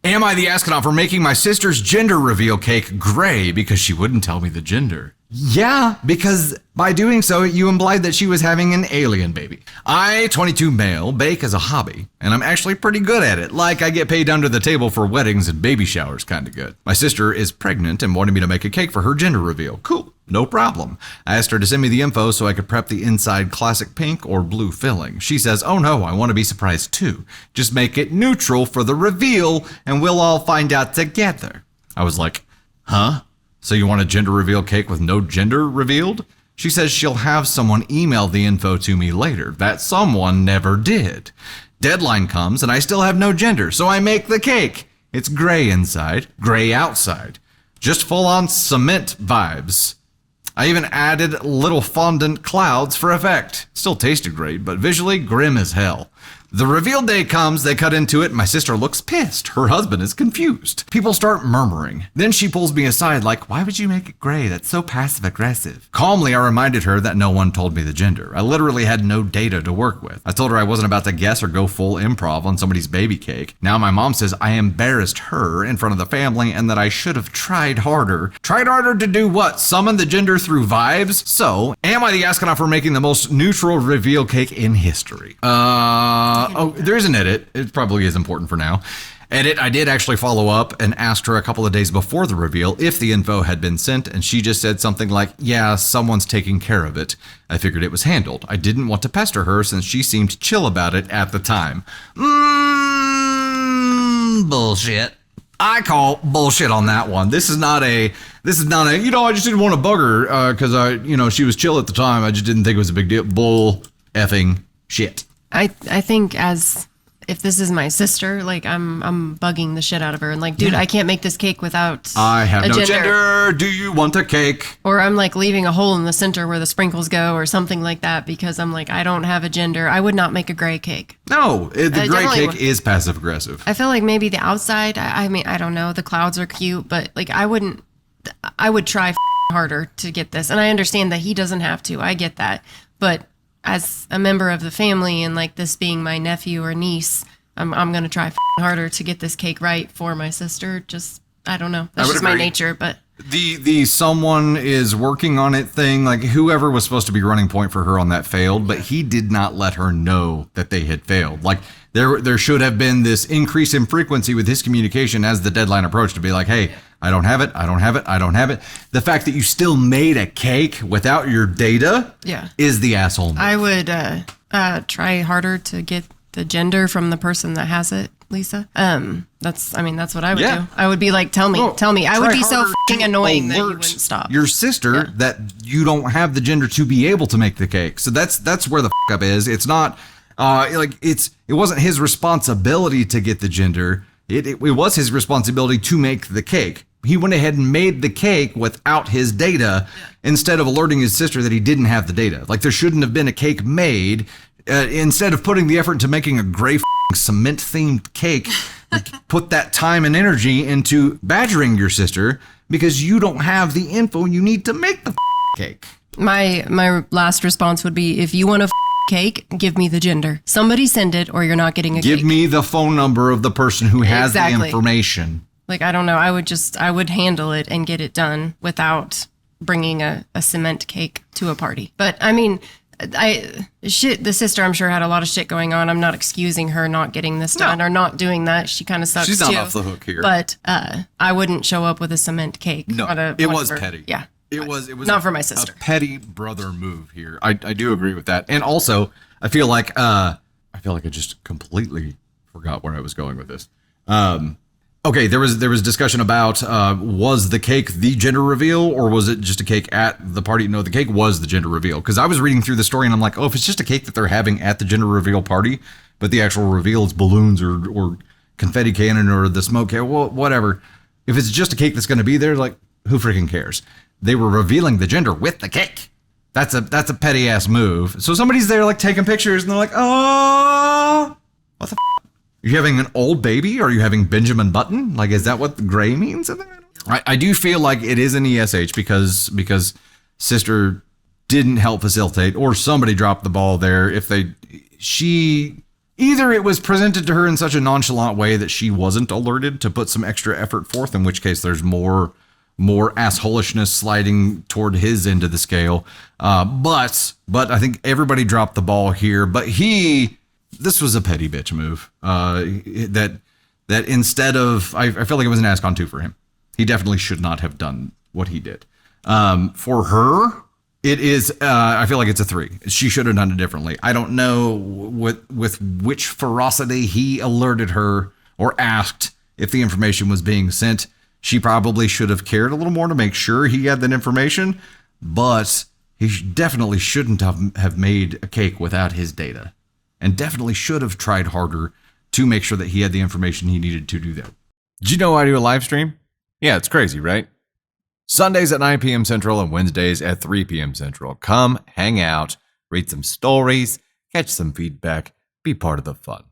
Am I the astronaut for making my sister's gender reveal cake gray because she wouldn't tell me the gender? Yeah, because by doing so, you implied that she was having an alien baby. I, 22 male, bake as a hobby, and I'm actually pretty good at it. Like, I get paid under the table for weddings and baby showers, kind of good. My sister is pregnant and wanted me to make a cake for her gender reveal. Cool, no problem. I asked her to send me the info so I could prep the inside classic pink or blue filling. She says, oh no, I want to be surprised too. Just make it neutral for the reveal, and we'll all find out together. I was like, huh? So you want a gender reveal cake with no gender revealed? She says she'll have someone email the info to me later. That someone never did. Deadline comes and I still have no gender, so I make the cake. It's gray inside, gray outside. Just full-on cement vibes. I even added little fondant clouds for effect. Still tasted great, but visually grim as hell. The reveal day comes, they cut into it, and my sister looks pissed. Her husband is confused. People start murmuring. Then she pulls me aside like, why would you make it gray? That's so passive-aggressive. Calmly, I reminded her that no one told me the gender. I literally had no data to work with. I told her I wasn't about to guess or go full improv on somebody's baby cake. Now my mom says I embarrassed her in front of the family and that I should have tried harder. Tried harder to do what? Summon the gender through vibes? So, am I the astronaut for making the most neutral reveal cake in history? There is an edit. It probably is important for now. Edit, I did actually follow up and asked her a couple of days before the reveal if the info had been sent, and she just said something like, yeah, someone's taking care of it. I figured it was handled. I didn't want to pester her since she seemed chill about it at the time. Bullshit. I call bullshit on that one. This is not a, I just didn't want to bug her because she was chill at the time. I just didn't think it was a big deal. Bull effing shit. I think if this is my sister, like I'm bugging the shit out of her and like, dude, I can't make this cake without I have no gender. Do you want a cake? Or I'm like leaving a hole in the center where the sprinkles go or something like that because I'm like, I don't have a gender. I would not make a gray cake. No, the gray cake is passive aggressive. I feel like maybe the outside, I mean, I don't know. The clouds are cute, but like I would try harder to get this. And I understand that he doesn't have to. I get that. But as a member of the family and like this being my nephew or niece, I'm going to try harder to get this cake right for my sister. Just, I don't know. That's just my nature, but. The someone is working on it thing, like whoever was supposed to be running point for her on that failed, but he did not let her know that they had failed. Like there should have been this increase in frequency with his communication as the deadline approached to be like, hey, I don't have it. The fact that you still made a cake without your data is the asshole move. I would try harder to get the gender from the person that has it, Lisa. That's what I would do. I would be like, tell me. I would be so fucking annoying that you wouldn't stop. Your sister that you don't have the gender to be able to make the cake. So that's where the up is. It's not it wasn't his responsibility to get the gender. It was his responsibility to make the cake. He went ahead and made the cake without his data instead of alerting his sister that he didn't have the data. Like there shouldn't have been a cake made instead of putting the effort into making a gray cement themed cake. Like, put that time and energy into badgering your sister because you don't have the info you need to make the cake. My last response would be, if you want a cake, give me the gender. Somebody send it or you're not getting a cake. Give me the phone number of the person who has the information. Like, I don't know. I would handle it and get it done without bringing a cement cake to a party. But I mean, the sister I'm sure had a lot of shit going on. I'm not excusing her not getting this done or not doing that. She kind of sucks too. She's not off the hook here. But I wouldn't show up with a cement cake. No, it was petty. Yeah. It was not for my sister. A petty brother move here. I do agree with that. And also, I feel like I just completely forgot where I was going with this. Okay, there was discussion about was the cake the gender reveal or was it just a cake at the party? No, the cake was the gender reveal because I was reading through the story and I'm like, oh, if it's just a cake that they're having at the gender reveal party, but the actual reveal is balloons or confetti cannon or the smoke cannon, well, whatever. If it's just a cake that's going to be there, like who freaking cares? They were revealing the gender with the cake. That's a petty ass move. So somebody's there like taking pictures and they're like, oh, what the f-? Are you having an old baby? Are you having Benjamin Button? Like, is that what the gray means? I do feel like it is an ESH because sister didn't help facilitate or somebody dropped the ball there. She Either it was presented to her in such a nonchalant way that she wasn't alerted to put some extra effort forth, in which case there's more assholishness sliding toward his end of the scale. But I think everybody dropped the ball here. But this was a petty bitch move. That instead of, I feel like it was an ask on two for him. He definitely should not have done what he did. For her, it is, I feel like it's a 3. She should have done it differently. I don't know with which ferocity he alerted her or asked if the information was being sent. She probably should have cared a little more to make sure he had that information, but he definitely shouldn't have made a cake without his data, and definitely should have tried harder to make sure that he had the information he needed to do that. Did you know I do a live stream? Yeah, it's crazy, right? Sundays at 9 p.m. Central and Wednesdays at 3 p.m. Central. Come hang out, read some stories, catch some feedback, be part of the fun.